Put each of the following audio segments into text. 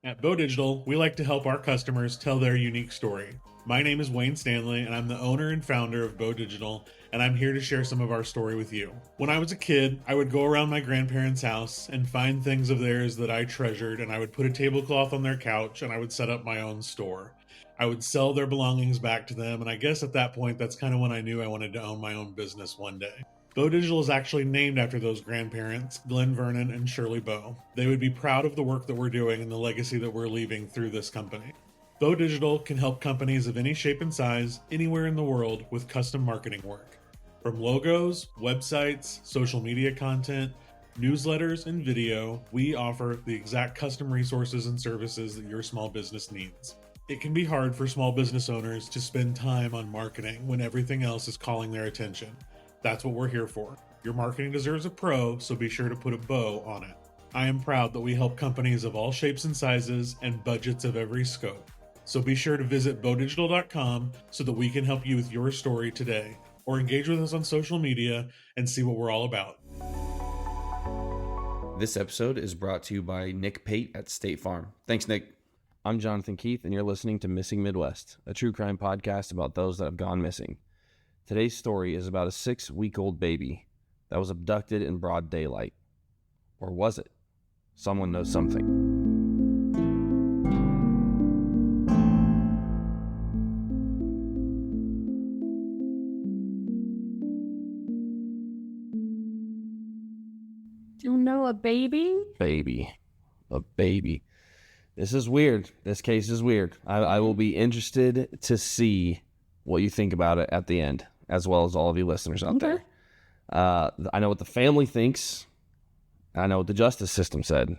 At Bo Digital, we like to help our customers tell their unique story. My name is Wayne Stanley, and I'm the owner and founder of Bo Digital, and I'm here to share some of our story with you. When I was a kid, I would go around my grandparents' house and find things of theirs that I treasured, and I would put a tablecloth on their couch, and I would set up my own store. I would sell their belongings back to them, and I guess at that point, that's kind of when I knew I wanted to own my own business one day. Bo Digital is actually named after those grandparents, Glenn Vernon and Shirley Bow. They would be proud of the work that we're doing and the legacy that we're leaving through this company. Bo Digital can help companies of any shape and size, anywhere in the world, with custom marketing work. From logos, websites, social media content, newsletters, and video, we offer the exact custom resources and services that your small business needs. It can be hard for small business owners to spend time on marketing when everything else is calling their attention. That's what we're here for. Your marketing deserves a pro, so be sure to put a bow on it. I am proud that we help companies of all shapes and sizes and budgets of every scope. So be sure to visit bodigital.com so that we can help you with your story today, or engage with us on social media and see what we're all about. This episode is brought to you by Nick Pate at State Farm. Thanks, Nick. I'm Jonathan Keith, and you're listening to Missing Midwest, a true crime podcast about those that have gone missing. Today's story is about a 6-week-old baby that was abducted in broad daylight. Or was it? Someone knows something. Do you know a baby? A baby. This is weird. This case is weird. I will be interested to see what you think about it at the end, as well as all of you listeners out there. I know what the family thinks. I know what the justice system said.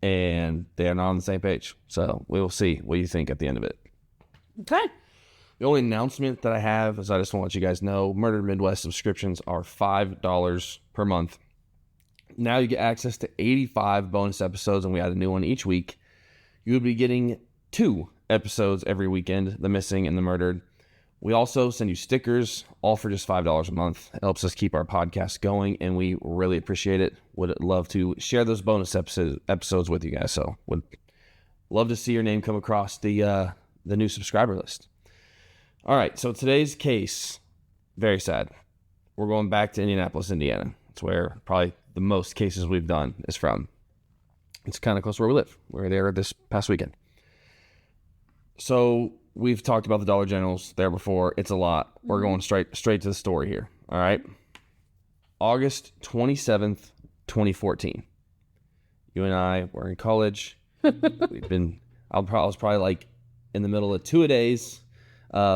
And they are not on the same page. So we will see what you think at the end of it. Okay. The only announcement that I have is I just want to let you guys know, Murder Midwest subscriptions are $5 per month. Now you get access to 85 bonus episodes, and we add a new one each week. You will be getting 2 episodes every weekend, The Missing and The Murdered. We also send you stickers, all for just $5 a month. It helps us keep our podcast going, and we really appreciate it. Would love to share those bonus episodes with you guys. So would love to see your name come across the new subscriber list. All right, so today's case, very sad. We're going back to Indianapolis, Indiana. It's where probably the most cases we've done is from. It's kind of close to where we live. We were there this past weekend. So we've talked about the Dollar Generals there before. It's a lot. We're going straight to the story here. All right. August 27th, 2014. You and I were in college. I was probably like in the middle of 2-a-days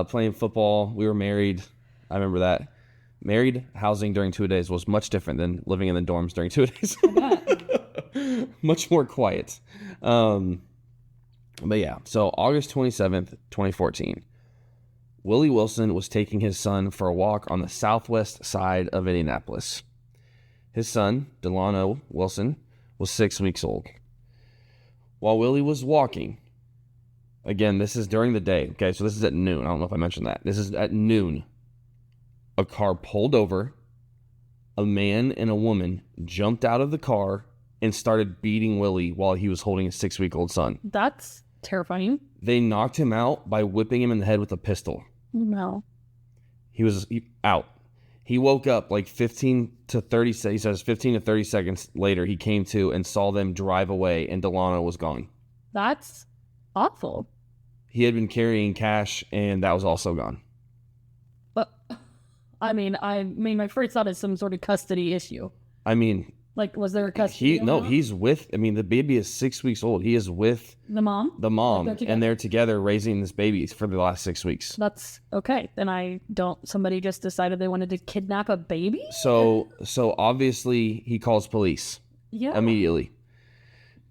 playing football. We were married. I remember that. Married housing during 2-a-days was much different than living in the dorms during 2-a-days. Much more quiet. But yeah, so August 27th, 2014, Willie Wilson was taking his son for a walk on the southwest side of Indianapolis. His son, Delano Wilson, was 6 weeks old. While Willie was walking, again, this is during the day, okay, so this is at noon. I don't know if I mentioned that. This is at noon. A car pulled over. A man and a woman jumped out of the car and started beating Willie while he was holding his 6-week-old son. That's terrifying. They knocked him out by whipping him in the head with a pistol. No. He was out. He woke up like 15 to 30 seconds later. He came to and saw them drive away, and Delano was gone. That's awful. He had been carrying cash, and that was also gone. But I mean, my first thought is some sort of custody issue. I mean, like, was there a custody? He's with. I mean, the baby is 6 weeks old. He is with the mom. And they're together raising this baby for the last 6 weeks. That's okay. Then somebody just decided they wanted to kidnap a baby? So obviously he calls police. Yeah. Immediately.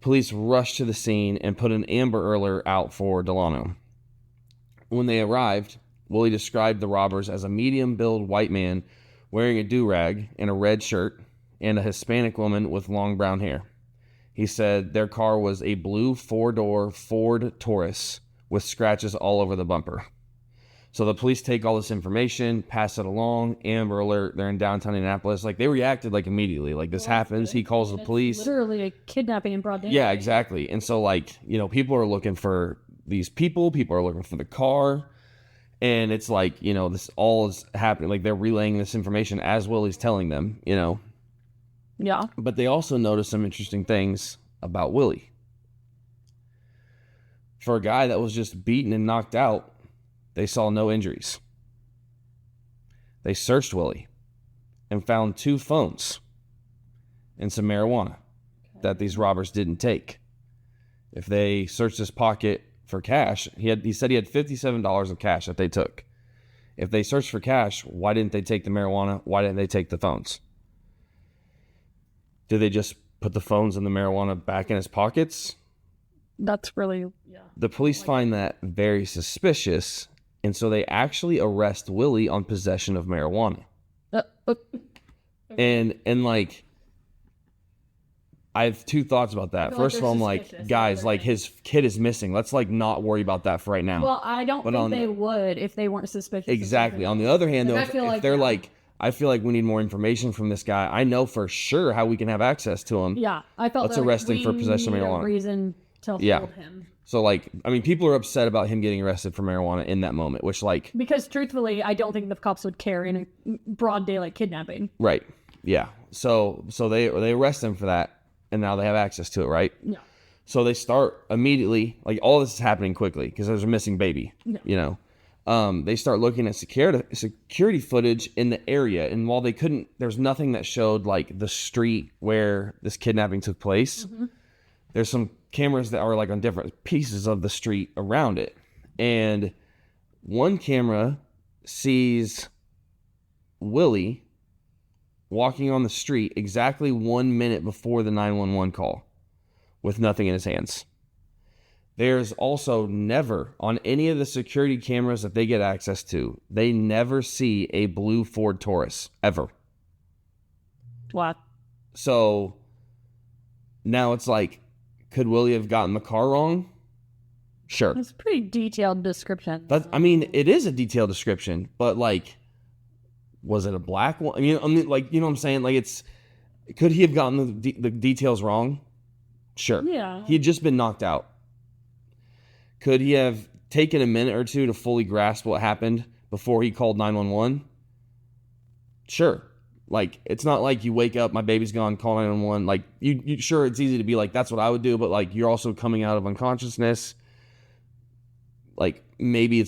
Police rushed to the scene and put an Amber Alert out for Delano. When they arrived, Willie described the robbers as a medium-build white man wearing a do-rag and a red shirt, and a Hispanic woman with long brown hair. He said their car was a blue 4-door Ford Taurus with scratches all over the bumper. So the police take all this information, pass it along. Amber Alert. They're in downtown Indianapolis. Like, they reacted like immediately. Like, this happens. He calls the police. Literally a kidnapping in broad daylight. Yeah, exactly. And so, like, you know, people are looking for these people. People are looking for the car. And it's like, you know, this all is happening. Like, they're relaying this information as Willie's telling them, you know. Yeah. But they also notice some interesting things about Willie. For a guy that was just beaten and knocked out, they saw no injuries. They searched Willie and found 2 phones and some marijuana that these robbers didn't take. If they searched his pocket for cash, he said he had $57 of cash that they took. If they searched for cash, why didn't they take the marijuana? Why didn't they take the phones? Did they just put the phones and the marijuana back in his pockets? That's really, yeah. The police find that very suspicious, and so they actually arrest Willie on possession of marijuana. And like, I have 2 thoughts about that. First of all, I'm like, guys, like, his kid is missing. Let's like not worry about that for right now. Well, I don't think they would if they weren't suspicious. Exactly. On the other hand, though, if they're like, I feel like we need more information from this guy. I know for sure how we can have access to him. Yeah, I felt let's arrest him for possession of marijuana. Reason to hold him. So, like, I mean, people are upset about him getting arrested for marijuana in that moment, which, like... Because, truthfully, I don't think the cops would care in a broad daylight kidnapping. Right. Yeah. So they arrest him for that, and now they have access to it, right? Yeah. So they start immediately, like, all this is happening quickly, because there's a missing baby, you know? They start looking at security footage in the area, and while they couldn't... There's nothing that showed, like, the street where this kidnapping took place. Mm-hmm. There's some cameras that are like on different pieces of the street around it. And one camera sees Willie walking on the street exactly 1 minute before the 911 call with nothing in his hands. There's also never, on any of the security cameras that they get access to, they never see a blue Ford Taurus, ever. What? So now it's like, could Willie have gotten the car wrong? Sure. It's a pretty detailed description. I mean, it is a detailed description, but like, was it a black one? I mean, like, you know what I'm saying? Like, could he have gotten the details wrong? Sure. Yeah. He had just been knocked out. Could he have taken a minute or 2 to fully grasp what happened before he called 911? Sure. Like, it's not like you wake up, my baby's gone, call 911. Like, you sure, it's easy to be like, that's what I would do, but like, you're also coming out of unconsciousness. Like, maybe,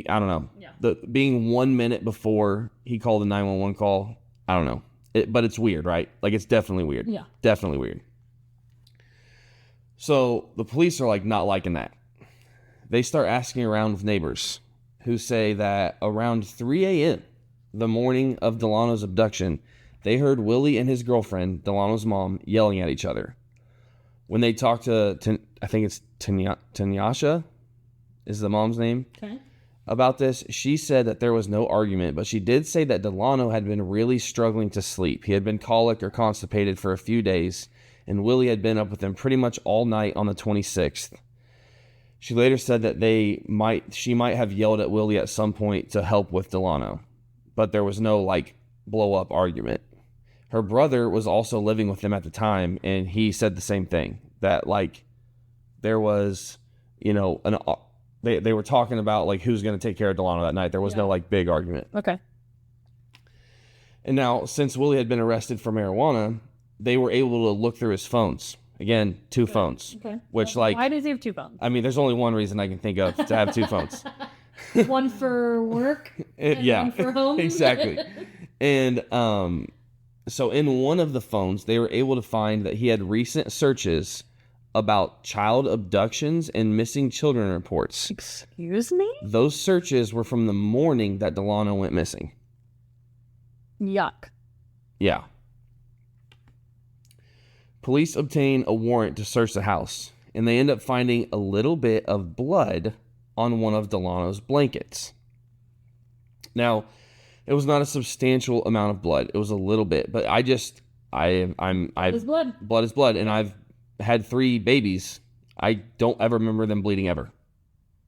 I don't know. Yeah. Being 1 minute before he called the 911 call, I don't know. But it's weird, right? Like, it's definitely weird. Yeah. Definitely weird. So the police are like not liking that. They start asking around with neighbors who say that around 3 a.m. the morning of Delano's abduction, they heard Willie and his girlfriend, Delano's mom, yelling at each other. When they talked to I think it's Tanyasha, is the mom's name, about this, she said that there was no argument, but she did say that Delano had been really struggling to sleep. He had been colic or constipated for a few days, and Willie had been up with him pretty much all night on the 26th. She later said that she might have yelled at Willie at some point to help with Delano, but there was no like blow up argument. Her brother was also living with them at the time, and he said the same thing, that like there was, you know, they were talking about like who's going to take care of Delano that night. There was no like big argument. Okay. And now, since Willie had been arrested for marijuana, they were able to look through his phones. Again, 2 phones. Okay. Which, like... Why does he have 2 phones? I mean, there's only one reason I can think of to have 2 phones. One for work and yeah, one for home. Exactly. And so in one of the phones, they were able to find that he had recent searches about child abductions and missing children reports. Excuse me? Those searches were from the morning that Delano went missing. Yuck. Yeah. Police obtain a warrant to search the house, and they end up finding a little bit of blood on one of Delano's blankets. Now, it was not a substantial amount of blood. It was a little bit, but blood is blood. Blood is blood, and I've had 3 babies. I don't ever remember them bleeding ever.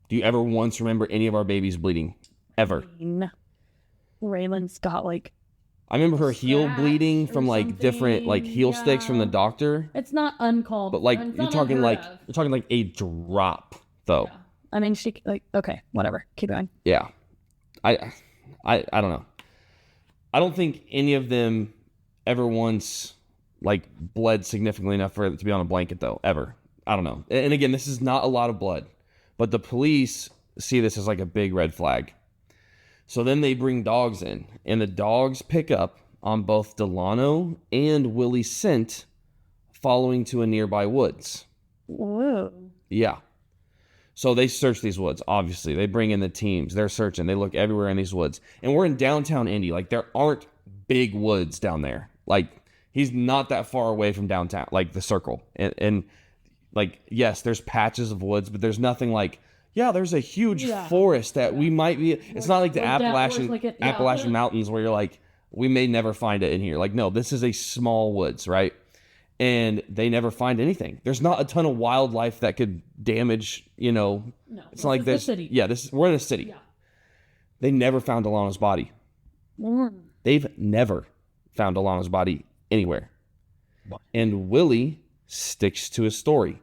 Do you ever once remember any of our babies bleeding? ever. Raylan's got like. I remember her heel Scratch bleeding or from like different like heel sticks from the doctor. It's not uncalled, But like it's you're not talking unheard like of. you're talking like a drop though. Yeah. I mean, she like okay, whatever. Keep going. Yeah. I don't know. I don't think any of them ever once like bled significantly enough for it to be on a blanket though, ever. I don't know. And again, this is not a lot of blood, but the police see this as like a big red flag. So then they bring dogs in, and the dogs pick up on both Delano and Willie's scent following to a nearby woods. Whoa. Yeah. So they search these woods, obviously. They bring in the teams. They're searching. They look everywhere in these woods. And we're in downtown Indy. Like, there aren't big woods down there. Like, he's not that far away from downtown, like the circle. And like, yes, there's patches of woods, but there's nothing like, yeah, there's a huge forest that we might be. It's not like the Appalachian Mountains where you're like, we may never find it in here. Like, no, this is a small woods, right? And they never find anything. There's not a ton of wildlife that could damage, No, it's not like there's. City. Yeah, we're in a city. Yeah. They never found Delano's body. They've never found Delano's body anywhere. What? And Willie sticks to his story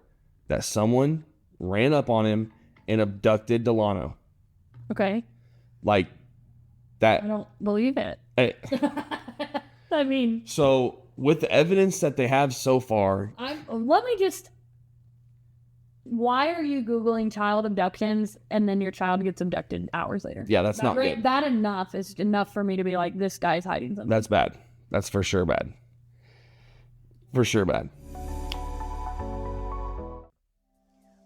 that someone ran up on him and abducted Delano. Okay. Like that. I don't believe it. I mean. So with the evidence that they have so far. Let me just. Why are you Googling child abductions and then your child gets abducted hours later? Yeah, that's not good. That enough is enough for me to be like, this guy's hiding something. That's bad. That's for sure bad. For sure bad.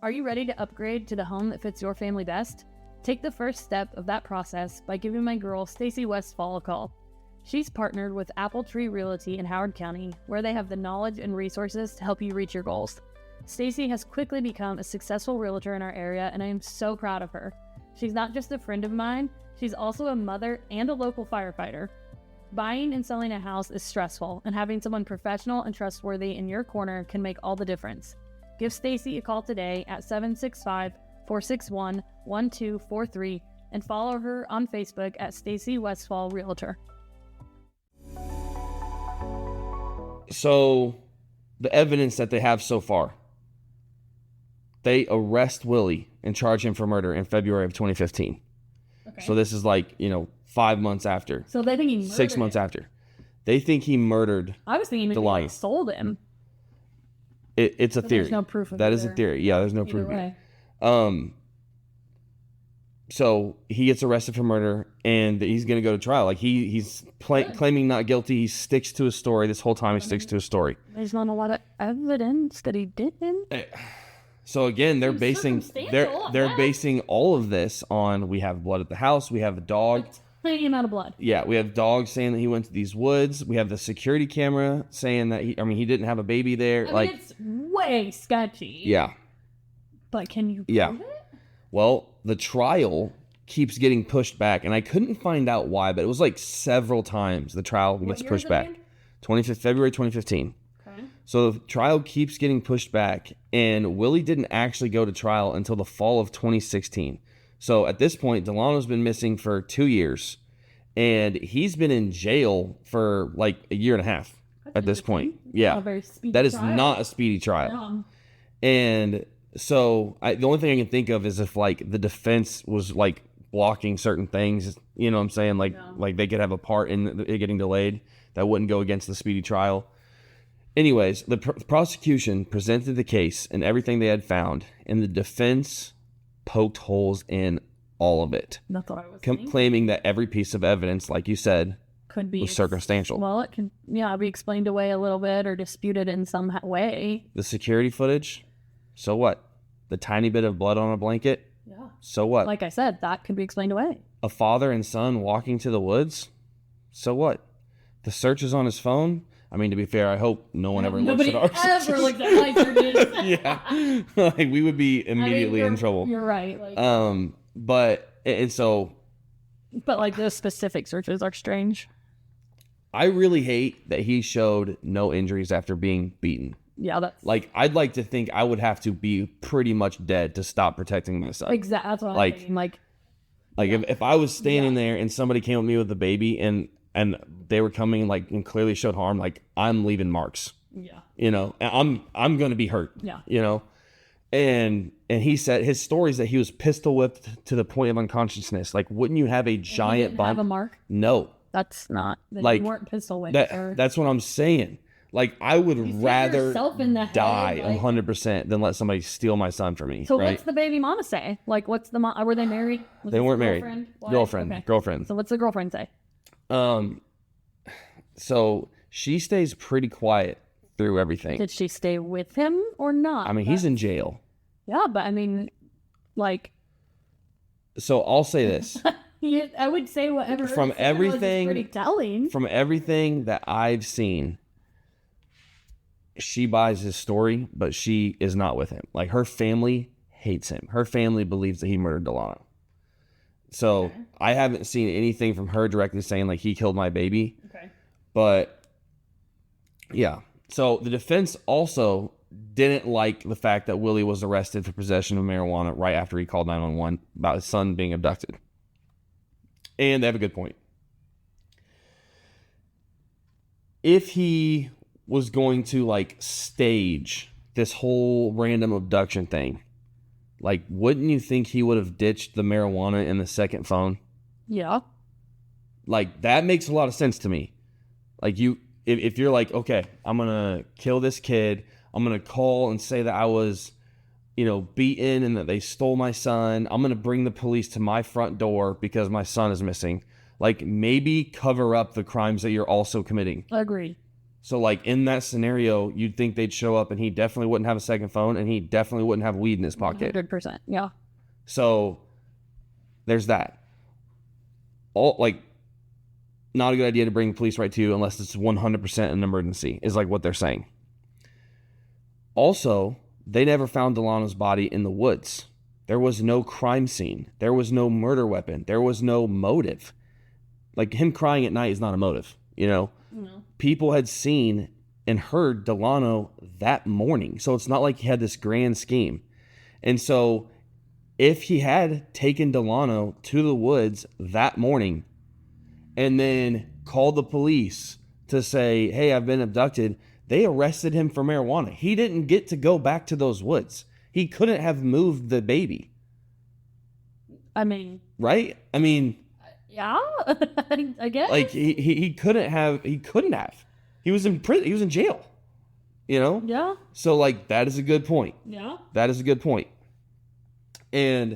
Are you ready to upgrade to the home that fits your family best? Take the first step of that process by giving my girl Stacy Westfall a call. She's partnered with Apple Tree Realty in Howard County, where they have the knowledge and resources to help you reach your goals. Stacy has quickly become a successful realtor in our area, and I am so proud of her. She's not just a friend of mine, she's also a mother and a local firefighter. Buying and selling a house is stressful, and having someone professional and trustworthy in your corner can make all the difference. Give Stacy a call today at 765-461-1243 and follow her on Facebook at Stacy Westfall Realtor. So, the evidence that they have so far. They arrest Willie and charge him for murder in February of 2015. Okay. So this is like, 5 months after. So they think he murdered 6 months after. They think he murdered I was thinking maybe he sold him. It's a theory. There's no proof of that. Is a theory. Yeah, there's no proof. Way. So he gets arrested for murder, and he's going to go to trial. Like he's claiming not guilty. He sticks to his story this whole time. He sticks to his story. There's not a lot of evidence that he didn't. So again, they're basing all of this on we have blood at the house. We have a dog. A tiny amount of blood. Yeah, we have dogs saying that he went to these woods. We have the security camera saying that he didn't have a baby there. I mean, it's way sketchy. Yeah. But can you prove it? Well, the trial keeps getting pushed back, and I couldn't find out why, but it was like several times the trial gets pushed back. February 2015. Okay. So the trial keeps getting pushed back, and Willie didn't actually go to trial until the fall of 2016. So at this point, Delano's been missing for 2 years, and he's been in jail for like a year and a half at this point. Yeah, that is not a speedy trial. No. And so the only thing I can think of is if like the defense was like blocking certain things, you know what I'm saying? Like they could have a part in it getting delayed that wouldn't go against the speedy trial. Anyways, the prosecution presented the case and everything they had found, and the defense poked holes in all of it. That's what I was claiming that every piece of evidence, like you said, could be was circumstantial. Well, it can, be explained away a little bit or disputed in some way. The security footage, so what? The tiny bit of blood on a blanket, so what? Like I said, that could be explained away. A father and son walking to the woods, so what? The searches on his phone. I mean, to be fair, I hope no one ever looks at our searches. Nobody ever looks at my searches. Yeah, like we would be immediately in trouble. You're right. But like those specific searches are strange. I really hate that he showed no injuries after being beaten. Yeah, that's like I'd like to think I would have to be pretty much dead to stop protecting myself. Exactly. That's what I'm thinking. Like Like if I was standing there and somebody came with me with a baby and they were coming like and clearly showed harm, like I'm leaving marks. Yeah. You know, and I'm going to be hurt. Yeah. You know, and he said his story is that he was pistol whipped to the point of unconsciousness. Like, wouldn't you have a giant bump? Have a mark? No. That's not. Like, you weren't pistol whipped. That's what I'm saying. Like, I would rather die like, 100% than let somebody steal my son from me. So right? what's the baby mama say? Like, what's the mom? Were they married? They weren't married. Girlfriend. So what's the girlfriend say? So she stays pretty quiet through everything. Did she stay with him or not? I mean, he's in jail. Yeah, but I mean, like. So I'll say this. I would say whatever. From everything, pretty telling. From everything that I've seen, she buys his story, but she is not with him. Like, her family hates him. Her family believes that he murdered Delano. So I haven't seen anything from her directly saying like he killed my baby. Okay. But yeah. So the defense also didn't like the fact that Willie was arrested for possession of marijuana right after he called 911 about his son being abducted. And they have a good point. If he was going to like stage this whole random abduction thing, like, wouldn't you think he would have ditched the marijuana in the second phone? Yeah. Like, that makes a lot of sense to me. Like, if you're like, okay, I'm going to kill this kid, I'm going to call and say that I was, beaten and that they stole my son. I'm going to bring the police to my front door because my son is missing. Like, maybe cover up the crimes that you're also committing. Agreed. So, like, in that scenario, you'd think they'd show up and he definitely wouldn't have a second phone and he definitely wouldn't have weed in his pocket. 100%. Yeah. So, there's that. Not a good idea to bring the police right to you unless it's 100% an emergency, is like what they're saying. Also, they never found Delano's body in the woods. There was no crime scene. There was no murder weapon. There was no motive. Like, him crying at night is not a motive, No. People had seen and heard Delano that morning. So it's not like he had this grand scheme. And so if he had taken Delano to the woods that morning and then called the police to say, hey, I've been abducted, they arrested him for marijuana. He didn't get to go back to those woods. He couldn't have moved the baby. I mean. Right? I mean. Yeah, I guess. Like, he couldn't have. He was in prison. He was in jail. Yeah. So, like, that is a good point. Yeah. That is a good point. And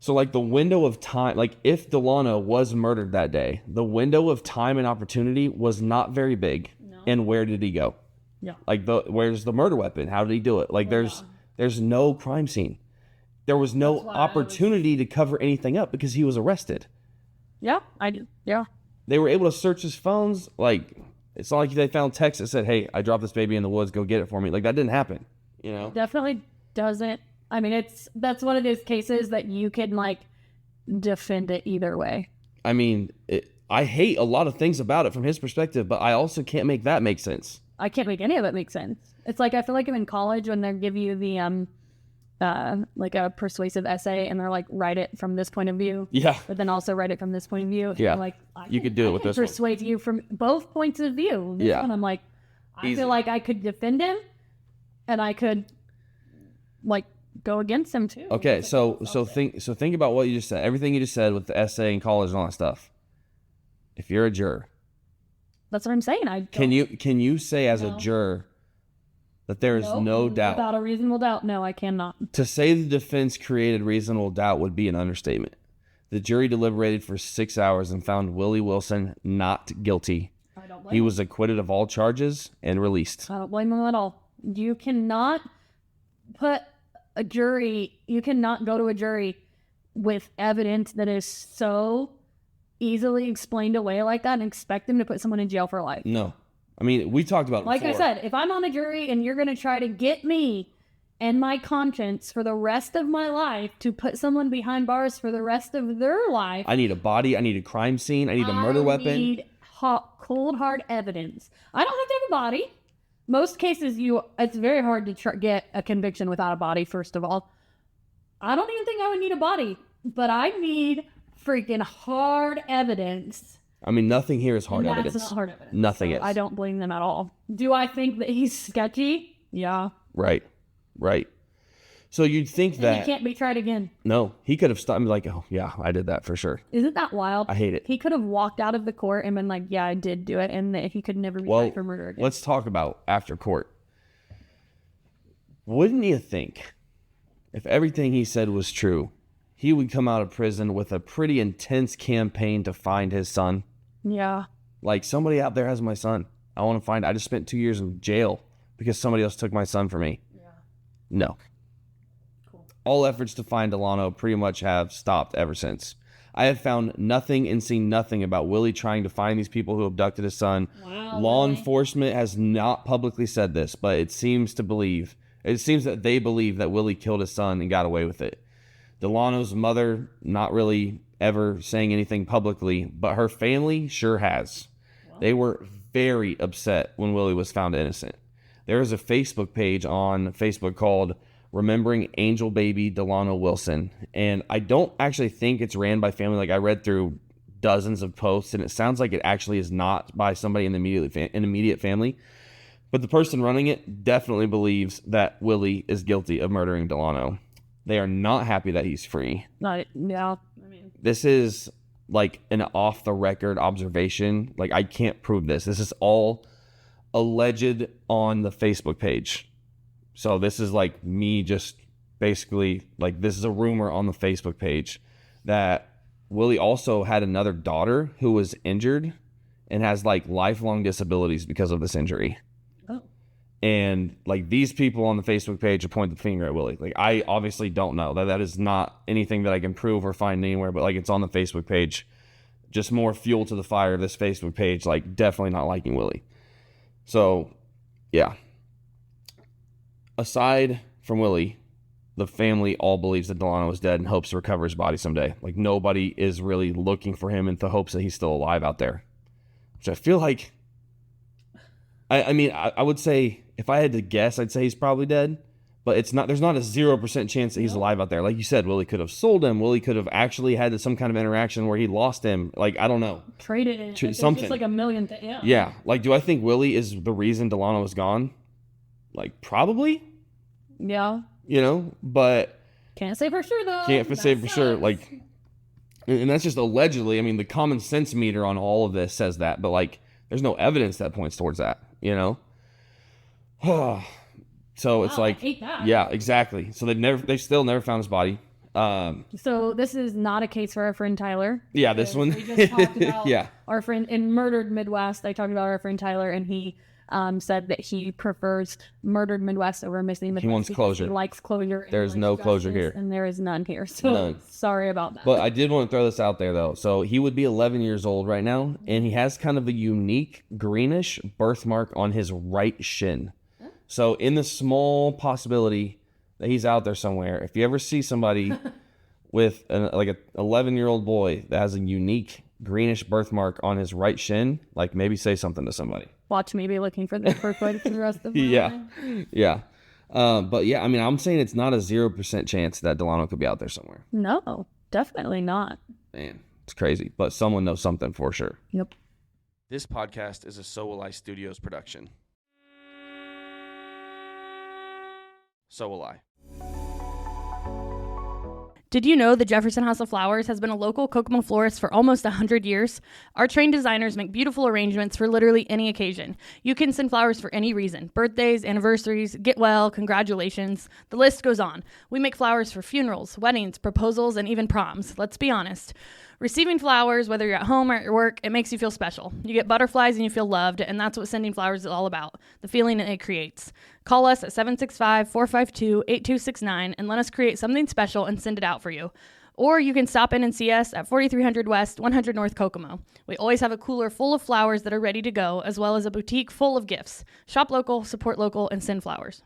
so, like, the window of time, like, if Delano was murdered that day, the window of time and opportunity was not very big. No. And where did he go? Yeah. Like, where's the murder weapon? How did he do it? Like, there's no crime scene. There was no opportunity to cover anything up because he was arrested. Yeah, I do. Yeah. They were able to search his phones. Like, it's not like they found text that said, hey, I dropped this baby in the woods, go get it for me. Like, that didn't happen, Definitely doesn't. I mean, that's one of those cases that you can, like, defend it either way. I mean, I hate a lot of things about it from his perspective, but I also can't make that make sense. I can't make any of it make sense. It's like, I feel like I'm in college when they give you the, like a persuasive essay and they're like, write it from this point of view. Yeah. But then also write it from this point of view. Yeah. And like, you could do it with this one. Persuade you from both points of view. This one, I'm like, I feel like I could defend him and I could like go against him too. Okay. So think about what you just said. Everything you just said with the essay in college and all that stuff. If you're a juror. That's what I'm saying. Can you say as a juror that there is no doubt? Without a reasonable doubt, no, I cannot. To say the defense created reasonable doubt would be an understatement. The jury deliberated for 6 hours and found Willie Wilson not guilty. I don't blame him. He was acquitted of all charges and released. I don't blame him at all. You cannot go to a jury with evidence that is so easily explained away like that and expect them to put someone in jail for life. No. I mean, we talked about it like before. I said, if I'm on a jury and you're going to try to get me and my conscience for the rest of my life to put someone behind bars for the rest of their life. I need a body. I need a crime scene. I need a murder weapon. I need cold, hard evidence. I don't have to have a body. Most cases, it's very hard to get a conviction without a body, first of all. I don't even think I would need a body. but I need freaking hard evidence. I mean, nothing here is hard And evidence. That's not hard evidence. Nothing so is. I don't blame them at all. Do I think that he's sketchy? Yeah. Right. So you'd think And that... he can't be tried again. No, he could have stopped me like, oh, yeah, I did that for sure. Isn't that wild? I hate it. He could have walked out of the court and been like, yeah, I did do it, and that he could never be tried for murder again. Let's talk about after court. Wouldn't you think, if everything he said was true, he would come out of prison with a pretty intense campaign to find his son? Yeah. Like, somebody out there has my son. I want to find... I just spent 2 years in jail because somebody else took my son from me. Yeah. No. Cool. All efforts to find Delano pretty much have stopped ever since. I have found nothing and seen nothing about Willie trying to find these people who abducted his son. Wow, Law really? enforcement has not publicly said this, but it seems that they believe that Willie killed his son and got away with it. Delano's mother, not really ever saying anything publicly, but her family sure has. Wow. They were very upset when Willie was found innocent. There is a Facebook page on Facebook called Remembering Angel Baby Delano Wilson, and I don't actually think it's ran by family. Like, I read through dozens of posts, and it sounds like it actually is not by somebody in the immediate family. But the person running it definitely believes that Willie is guilty of murdering Delano. They are not happy that he's free. This is like an off-the-record observation. Like, I can't prove this. This is all alleged on the Facebook page. So this is like me just basically, like, this is a rumor on the Facebook page that Willie also had another daughter who was injured and has like lifelong disabilities because of this injury. Oh. And like, these people on the Facebook page are pointing the finger at Willie. Like, I obviously don't know that is not anything that I can prove or find anywhere, but like, it's on the Facebook page. Just more fuel to the fire of this Facebook page, like, definitely not liking Willie. So, yeah. Aside from Willie, the family all believes that Delano is dead and hopes to recover his body someday. Like, nobody is really looking for him in the hopes that he's still alive out there. Which I feel like... I mean, I would say, if I had to guess, I'd say he's probably dead. But it's not. There's not a 0% chance that he's alive out there. Like you said, Willie could have sold him. Willie could have actually had some kind of interaction where he lost him. Like, I don't know. Traded it. Something. Just like a million things. Yeah. Yeah. Like, do I think Willie is the reason Delano is gone? Like, probably. Yeah. You know, but... Can't say for sure, though. Can't say for sure. Like, and that's just allegedly. I mean, the common sense meter on all of this says that. But, like, there's no evidence that points towards that, you know? So it's like, I hate that. Yeah, exactly. So they've still never found his body. So this is not a case for our friend Tyler. Yeah, this one. We just talked about yeah. Our friend in Murdered Midwest. I talked about our friend Tyler, and he said that he prefers Murdered Midwest over Missing Midwest. He wants closure. He likes closure. There's no closure here. And there is none here. So none. Sorry about that. But I did want to throw this out there, though. So he would be 11 years old right now, and he has kind of a unique greenish birthmark on his right shin. So in the small possibility that he's out there somewhere, if you ever see somebody with an 11-year-old boy that has a unique greenish birthmark on his right shin, like, maybe say something to somebody. Watch me be looking for this birthmark for the rest of my life. Yeah. But yeah, I mean, I'm saying it's not a 0% chance that Delano could be out there somewhere. No, definitely not. Man, it's crazy. But someone knows something for sure. Yep. This podcast is a So.Will.I.Studos production. So will I. Did you know the Jefferson House of Flowers has been a local Kokomo florist for almost 100 years? Our trained designers make beautiful arrangements for literally any occasion. You can send flowers for any reason. Birthdays, anniversaries, get well, congratulations. The list goes on. We make flowers for funerals, weddings, proposals, and even proms. Let's be honest. Receiving flowers, whether you're at home or at work, it makes you feel special. You get butterflies and you feel loved, and that's what sending flowers is all about, the feeling it creates. Call us at 765-452-8269 and let us create something special and send it out for you. Or you can stop in and see us at 4300 West, 100 North Kokomo. We always have a cooler full of flowers that are ready to go, as well as a boutique full of gifts. Shop local, support local, and send flowers.